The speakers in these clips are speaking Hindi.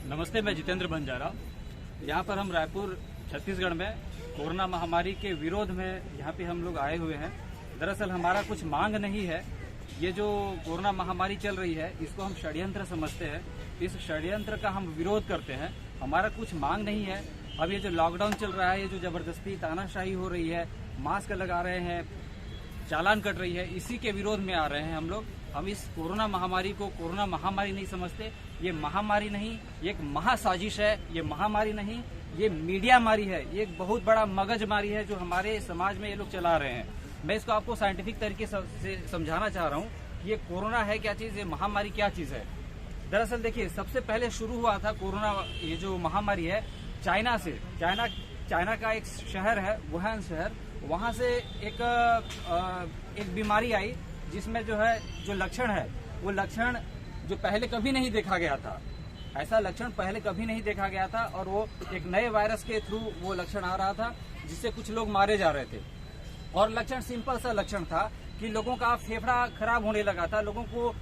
नमस्ते, मैं जितेंद्र बंजारा। यहाँ पर हम रायपुर छत्तीसगढ़ में कोरोना महामारी के विरोध में यहाँ पे हम लोग आए हुए हैं। दरअसल हमारा कुछ मांग नहीं है। ये जो कोरोना महामारी चल रही है इसको हम षड्यंत्र समझते हैं। इस षड्यंत्र का हम विरोध करते हैं। हमारा कुछ मांग नहीं है। अब ये जो लॉकडाउन चल रहा है, ये जो जबरदस्ती तानाशाही हो रही है, मास्क लगा रहे हैं, चालान कट रही है, इसी के विरोध में आ रहे हैं हम लोग। हम इस कोरोना महामारी को कोरोना महामारी नहीं समझते। ये महामारी नहीं, ये एक महासाजिश है। ये महामारी नहीं, ये मीडिया मारी है। ये एक बहुत बड़ा मगज मारी है जो हमारे समाज में ये लोग चला रहे हैं। मैं इसको आपको साइंटिफिक तरीके से समझाना चाह रहा हूँ कि ये कोरोना है क्या चीज, ये महामारी क्या चीज है। दरअसल देखिए, सबसे पहले शुरू हुआ था कोरोना, ये जो महामारी है, चाइना से। चाइना का एक शहर है, वुहान शहर, वहां से एक बीमारी आई जिसमें जो लक्षण है, वो लक्षण जो पहले कभी नहीं देखा गया था। ऐसा लक्षण पहले कभी नहीं देखा गया था और वो एक नए वायरस के थ्रू वो लक्षण आ रहा था जिससे कुछ लोग मारे जा रहे थे। और लक्षण सिंपल सा लक्षण था कि लोगों का फेफड़ा खराब होने लगा था, लोगों को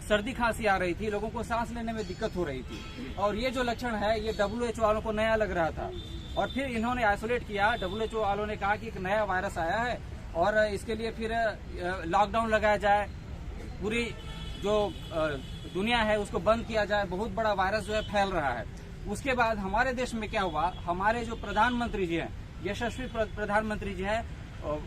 सर्दी खांसी आ रही थी, लोगों को सांस लेने में दिक्कत हो रही थी। और ये जो लक्षण है ये WHO वालों को नया लग रहा था। और फिर इन्होंने आइसोलेट किया। WHO वालों ने कहा कि एक नया वायरस आया है और इसके लिए फिर लॉकडाउन लगाया जाए, पूरी जो दुनिया है उसको बंद किया जाए। बहुत बड़ा वायरस जो है फैल रहा है। उसके बाद हमारे देश में क्या हुआ, हमारे जो प्रधानमंत्री जी हैं, यशस्वी प्रधानमंत्री जी हैं,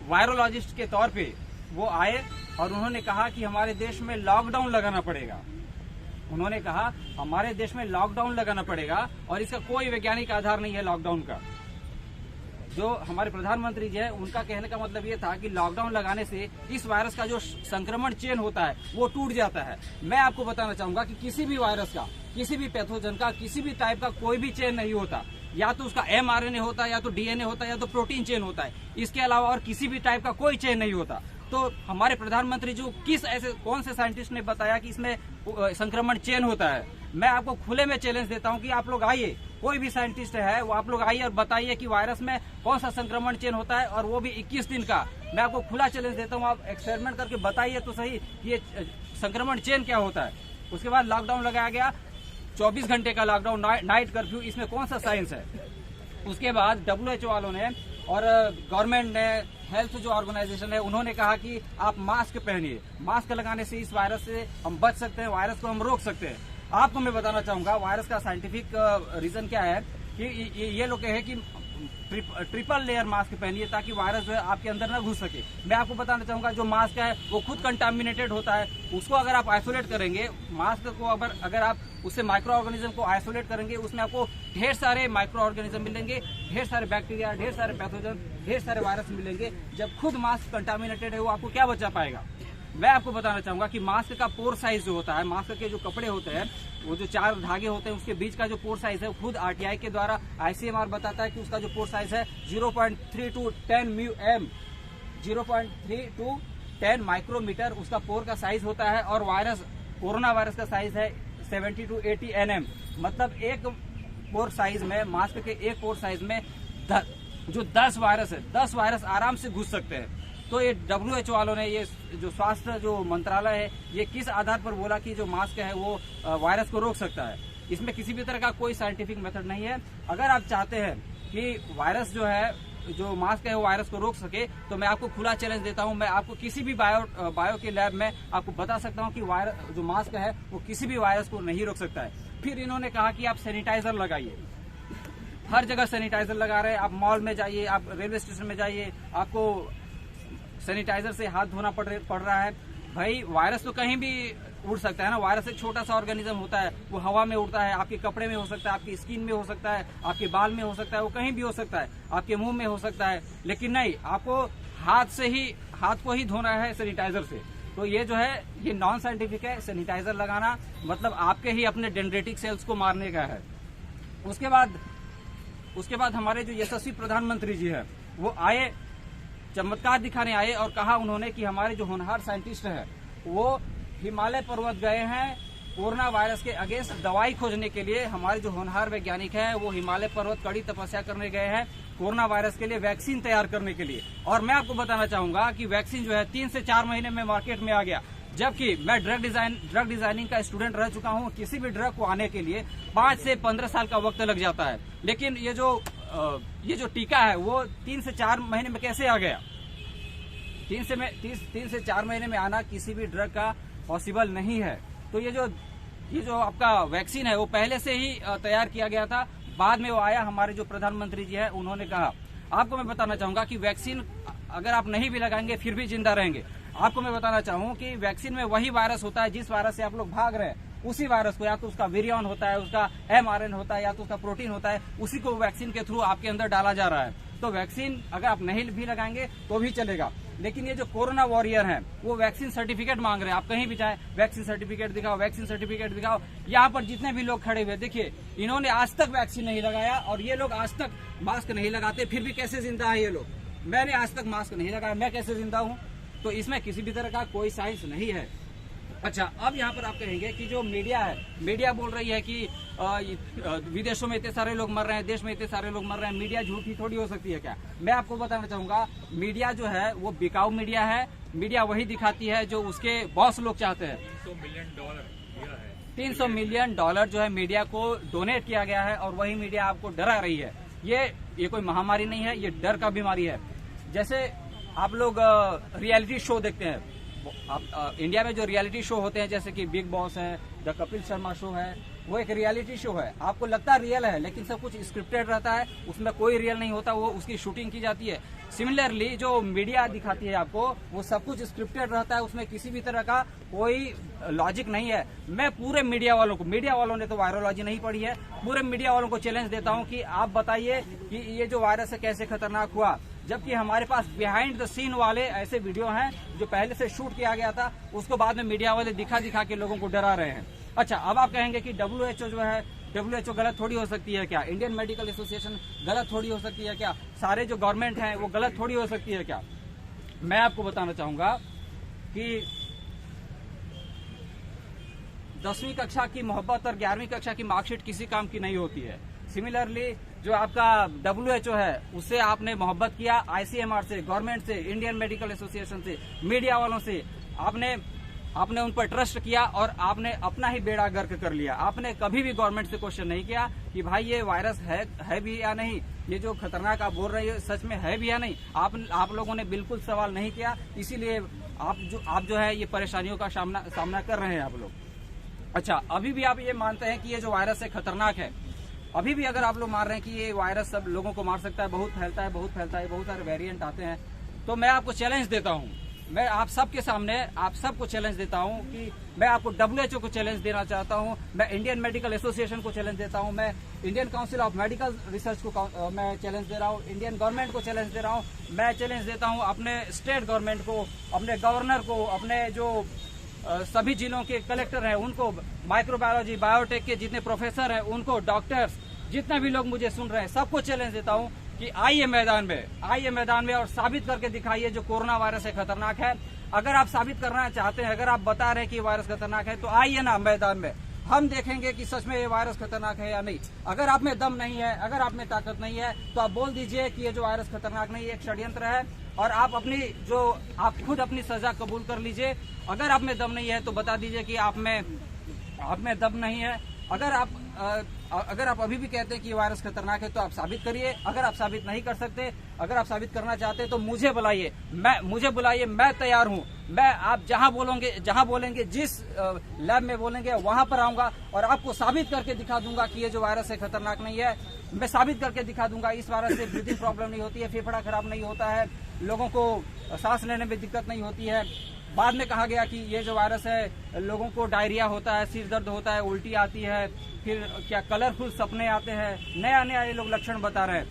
वायरोलॉजिस्ट के तौर पे वो आए और उन्होंने कहा कि हमारे देश में लॉकडाउन लगाना पड़ेगा। उन्होंने कहा हमारे देश में लॉकडाउन लगाना पड़ेगा और इसका कोई वैज्ञानिक आधार नहीं है लॉकडाउन का। जो हमारे प्रधानमंत्री जी है, उनका कहने का मतलब ये था कि लॉकडाउन लगाने से इस वायरस का जो संक्रमण चेन होता है वो टूट जाता है। मैं आपको बताना चाहूंगा कि किसी भी वायरस का, किसी भी पैथोजन का, किसी भी टाइप का कोई भी चेन नहीं होता। या तो उसका mRNA होता है, या तो DNA होता है, या तो प्रोटीन चेन होता है। इसके अलावा और किसी भी टाइप का कोई चेन नहीं होता। तो हमारे प्रधानमंत्री जो कौन से साइंटिस्ट ने बताया कि इसमें संक्रमण चेन होता है। मैं आपको खुले में चैलेंज देता हूं कि आप लोग आइए, कोई भी साइंटिस्ट है वो आप लोग आइए और बताइए कि वायरस में कौन सा संक्रमण चेन होता है, और वो भी 21 दिन का। मैं आपको खुला चैलेंज देता हूं, आप एक्सपेरिमेंट करके बताइए तो सही कि ये संक्रमण चेन क्या होता है। उसके बाद लॉकडाउन लगाया गया, 24 घंटे का लॉकडाउन, नाइट कर्फ्यू। इसमें कौन सा साइंस है। उसके बाद WHO वालों ने और गवर्नमेंट ने, हेल्थ जो ऑर्गेनाइजेशन है, उन्होंने कहा कि आप मास्क पहनिए। मास्क लगाने से इस वायरस से हम बच सकते हैं, वायरस को हम रोक सकते हैं। आपको मैं बताना चाहूंगा वायरस का साइंटिफिक रीजन क्या है कि ये लोग कहे कि ट्रिपल लेयर मास्क पहनिए ताकि वायरस जो है आपके अंदर न घुस सके। मैं आपको बताना चाहूंगा जो मास्क है वो खुद कंटामिनेटेड होता है। उसको अगर आप आइसोलेट करेंगे, मास्क को अगर आप उससे माइक्रो ऑर्गेनिज्म को आइसोलेट करेंगे, उसमें आपको ढेर सारे माइक्रो ऑर्गेनिज्म मिलेंगे, ढेर सारे बैक्टीरिया, ढेर सारे पैथोजन, ढेर सारे वायरस मिलेंगे। जब खुद मास्क कंटामिनेटेड है वो आपको क्या बचा पाएगा। मैं आपको बताना चाहूंगा कि मास्क का पोर साइज जो होता है, मास्क के जो कपड़े होते हैं, वो जो 4 धागे होते हैं, उसके बीच का जो पोर साइज है, खुद RTI के द्वारा ICMR बताता है कि उसका जो पोर साइज है 0.3 to 10 μm, 0.3 to 10 माइक्रोमीटर उसका पोर का साइज होता है। और कोरोना वायरस का साइज है 70 to 80 nm। मतलब एक पोर साइज में, मास्क के एक पोर साइज में जो 10 वायरस है, 10 वायरस आराम से घुस सकते हैं। तो ये WHO वालों ने, ये जो स्वास्थ्य जो मंत्रालय है, ये किस आधार पर बोला कि जो मास्क है वो वायरस को रोक सकता है। इसमें किसी भी तरह का कोई साइंटिफिक मेथड नहीं है। अगर आप चाहते हैं कि वायरस जो है, जो मास्क है वो वायरस को रोक सके, तो मैं आपको खुला चैलेंज देता हूं। मैं आपको किसी भी बायो के लैब में आपको बता सकता हूं कि जो मास्क है वो किसी भी वायरस को नहीं रोक सकता है। फिर इन्होंने कहा कि आप सैनिटाइजर लगाइए। हर जगह सैनिटाइजर लगा रहे हैं। आप मॉल में जाइए, आप रेलवे स्टेशन में जाइए, आपको सैनिटाइजर से हाथ धोना पड़ रहा है। भाई, वायरस तो कहीं भी उड़ सकता है ना। वायरस एक छोटा सा ऑर्गेनिज्म होता है, वो हवा में उड़ता है, आपके कपड़े में हो सकता है, आपकी स्किन में हो सकता है, आपके बाल में हो सकता है, वो कहीं भी हो सकता है, आपके मुंह में हो सकता है। लेकिन नहीं, आपको हाथ को ही धोना है सैनिटाइजर से। तो ये जो है ये नॉन साइंटिफिक है। सैनिटाइजर लगाना मतलब आपके ही अपने डेंड्रेटिक सेल्स को मारने का है। उसके बाद हमारे जो यशस्वी प्रधानमंत्री जी है वो आए, चमत्कार दिखाने आए और कहा उन्होंने कि हमारे जो होनहार साइंटिस्ट हैं वो हिमालय पर्वत गए हैं कोरोना वायरस के अगेंस्ट दवाई खोजने के लिए। हमारे जो होनहार वैज्ञानिक हैं वो हिमालय पर्वत कड़ी तपस्या करने गए हैं कोरोना वायरस के लिए वैक्सीन तैयार करने के लिए। और मैं आपको बताना चाहूंगा कि वैक्सीन जो है 3 से 4 महीने में मार्केट में आ गया। जबकि मैं ड्रग डिजाइनिंग का स्टूडेंट रह चुका हूं। किसी भी ड्रग को आने के लिए 5 से 15 साल का वक्त लग जाता है, लेकिन ये जो टीका है वो 3 से 4 महीने में कैसे आ गया? 3 से 4 महीने में आना किसी भी ड्रग का पॉसिबल नहीं है। तो ये जो आपका वैक्सीन है वो पहले से ही तैयार किया गया था, बाद में वो आया। हमारे जो प्रधानमंत्री जी है उन्होंने कहा, आपको मैं बताना चाहूंगा कि वैक्सीन अगर आप नहीं भी लगाएंगे फिर भी जिंदा रहेंगे। आपको मैं बताना चाहूँ कि वैक्सीन में वही वायरस होता है जिस वायरस से आप लोग भाग रहे हैं, उसी वायरस को, या तो उसका विरियन होता है, उसका mRNA होता है, या तो उसका प्रोटीन होता है, उसी को वैक्सीन के थ्रू आपके अंदर डाला जा रहा है। तो वैक्सीन अगर आप नहीं भी लगाएंगे तो भी चलेगा। लेकिन ये जो कोरोना वॉरियर हैं वो वैक्सीन सर्टिफिकेट मांग रहे हैं। आप कहीं भी जाए, वैक्सीन सर्टिफिकेट दिखाओ, वैक्सीन सर्टिफिकेट दिखाओ। यहाँ पर जितने भी लोग खड़े हुए देखिए, इन्होंने आज तक वैक्सीन नहीं लगाया और ये लोग आज तक मास्क नहीं लगाते, फिर भी कैसे जिंदा है ये लोग? मैंने आज तक मास्क नहीं लगाया, मैं कैसे जिंदा हूँ? तो इसमें किसी भी तरह का कोई साइंस नहीं है। अच्छा, अब यहाँ पर आप कहेंगे कि जो मीडिया है, मीडिया बोल रही है कि विदेशों में इतने सारे लोग मर रहे हैं, देश में इतने सारे लोग मर रहे हैं, मीडिया झूठी थोड़ी हो सकती है क्या? मैं आपको बताना चाहूंगा, मीडिया जो है वो बिकाऊ मीडिया है। मीडिया वही दिखाती है जो उसके बॉस लोग चाहते हैं। $300 मिलियन जो है मीडिया को डोनेट किया गया है और वही मीडिया आपको डरा रही है। ये कोई महामारी नहीं है, ये डर का बीमारी है। जैसे आप लोग रियलिटी शो देखते हैं, इंडिया में जो रियलिटी शो होते हैं जैसे कि बिग बॉस है, द कपिल शर्मा शो है, वो एक रियलिटी शो है। आपको लगता है रियल है, लेकिन सब कुछ स्क्रिप्टेड रहता है, उसमें कोई रियल नहीं होता, वो उसकी शूटिंग की जाती है। सिमिलरली जो मीडिया दिखाती है आपको, वो सब कुछ स्क्रिप्टेड रहता है, उसमें किसी भी तरह का कोई लॉजिक नहीं है। मैं पूरे मीडिया वालों ने तो वायरोलॉजी नहीं पढ़ी है, पूरे मीडिया वालों को चैलेंज देता हूँ कि आप बताइए कि ये जो वायरस है कैसे खतरनाक हुआ, जबकि हमारे पास बिहाइंड द सीन वाले ऐसे वीडियो हैं जो पहले से शूट किया गया था, उसको बाद में मीडिया वाले दिखा के लोगों को डरा रहे हैं। अच्छा, अब आप कहेंगे कि WHO जो है, WHO गलत थोड़ी हो सकती है क्या? इंडियन मेडिकल एसोसिएशन गलत थोड़ी हो सकती है क्या? सारे जो गवर्नमेंट हैं वो गलत थोड़ी हो सकती है क्या? मैं आपको बताना चाहूंगा कि 10वीं कक्षा की मोहब्बत और 11वीं कक्षा की मार्कशीट किसी काम की नहीं होती है। सिमिलरली जो आपका WHO है उससे आपने मोहब्बत किया, ICMR से, गवर्नमेंट से, इंडियन मेडिकल एसोसिएशन से, मीडिया वालों से, आपने उन पर ट्रस्ट किया और आपने अपना ही बेड़ा गर्क कर लिया। आपने कभी भी गवर्नमेंट से क्वेश्चन नहीं किया कि भाई ये वायरस है भी या नहीं, ये जो खतरनाक आप बोल रहे हैं सच में है भी या नहीं। आप लोगों ने बिल्कुल सवाल नहीं किया, इसीलिए आप जो है ये परेशानियों का सामना कर रहे हैं आप लोग। अच्छा, अभी भी आप ये मानते हैं कि ये जो वायरस है खतरनाक है? अभी भी अगर आप लोग मान रहे हैं कि ये वायरस सब लोगों को मार सकता है, बहुत फैलता है, बहुत सारे वेरिएंट आते हैं, तो मैं आपको चैलेंज देता हूं, मैं आप सबके सामने आप सबको चैलेंज देता हूं कि मैं आपको WHO को चैलेंज देना चाहता हूं, मैं इंडियन मेडिकल एसोसिएशन को चैलेंज देता हूं, मैं Indian council of medical research को मैं चैलेंज दे रहा हूं, इंडियन गवर्नमेंट को चैलेंज दे रहा हूं, मैं चैलेंज देता हूं अपने स्टेट गवर्नमेंट को, अपने गवर्नर को, अपने जो सभी जिलों के कलेक्टर हैं उनको, माइक्रोबायोलॉजी, बायोटेक के जितने प्रोफेसर हैं उनको, डॉक्टर्स, जितने भी लोग मुझे सुन रहे हैं सबको चैलेंज देता हूं कि आइए मैदान में और साबित करके दिखाइए जो कोरोना वायरस है खतरनाक है। अगर आप साबित करना चाहते हैं, अगर आप बता रहे हैं कि वायरस खतरनाक है, तो आइए ना मैदान में, हम देखेंगे कि सच में ये वायरस खतरनाक है या नहीं। अगर आप में दम नहीं है, अगर आप में ताकत नहीं है, तो आप बोल दीजिए कि ये जो वायरस खतरनाक नहीं, एक षड्यंत्र है, और आप खुद अपनी सजा कबूल कर लीजिए। अगर आप में दम नहीं है तो बता दीजिए कि आप में दम नहीं है। अगर आप अभी भी कहते हैं कि ये वायरस खतरनाक है तो आप साबित करिए। अगर आप साबित नहीं कर सकते, अगर आप साबित करना चाहते हैं तो मुझे बुलाइए, मैं तैयार हूं। मैं आप जहां बोलेंगे, जिस लैब में बोलेंगे वहां पर आऊंगा और आपको साबित करके दिखा दूंगा कि ये जो वायरस है खतरनाक नहीं है। मैं साबित करके दिखा दूंगा इस वायरस से ब्रीथिंग प्रॉब्लम नहीं होती है, फेफड़ा खराब नहीं होता है, लोगों को सांस लेने में दिक्कत नहीं होती है। बाद में कहा गया कि ये जो वायरस है लोगों को डायरिया होता है, सिर दर्द होता है, उल्टी आती है, फिर क्या कलरफुल सपने आते हैं, नया ये लोग लक्षण बता रहे हैं।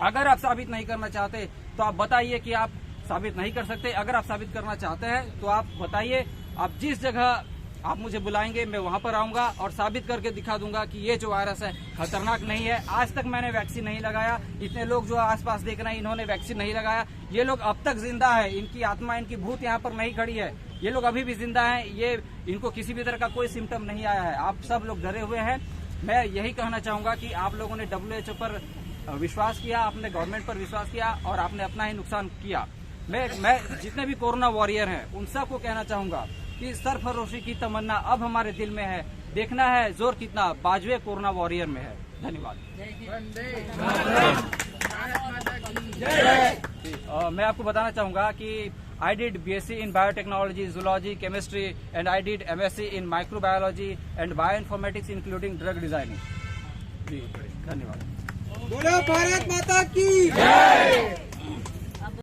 अगर आप साबित नहीं करना चाहते तो आप बताइए कि आप साबित नहीं कर सकते। अगर आप साबित करना चाहते हैं तो आप बताइए, आप जिस जगह आप मुझे बुलाएंगे मैं वहां पर आऊंगा और साबित करके दिखा दूंगा कि ये जो वायरस है खतरनाक नहीं है। आज तक मैंने वैक्सीन नहीं लगाया, इतने लोग जो आसपास देख रहे हैं इन्होंने वैक्सीन नहीं लगाया, ये लोग अब तक जिंदा है, इनकी आत्मा, इनकी भूत यहाँ पर नहीं खड़ी है, ये लोग अभी भी जिंदा हैं, इनको किसी भी तरह का कोई सिम्टम नहीं आया है। आप सब लोग डरे हुए हैं। मैं यही कहना चाहूंगा कि आप लोगों ने WHO पर विश्वास किया, आपने गवर्नमेंट पर विश्वास किया और आपने अपना ही नुकसान किया। मैं जितने भी कोरोना वॉरियर हैं उन सबको कहना चाहूंगा कि सरफरोशी की तमन्ना अब हमारे दिल में है। देखना है जोर कितना बाजवे कोरोना वॉरियर में है। धन्यवाद। मैं आपको बताना चाहूंगा कि I did BSc in Biotechnology, Zoology, Chemistry, and I did MSc in Microbiology and Bioinformatics, including Drug Designing. जी, धन्यवाद। बोलो भारत माता की जय।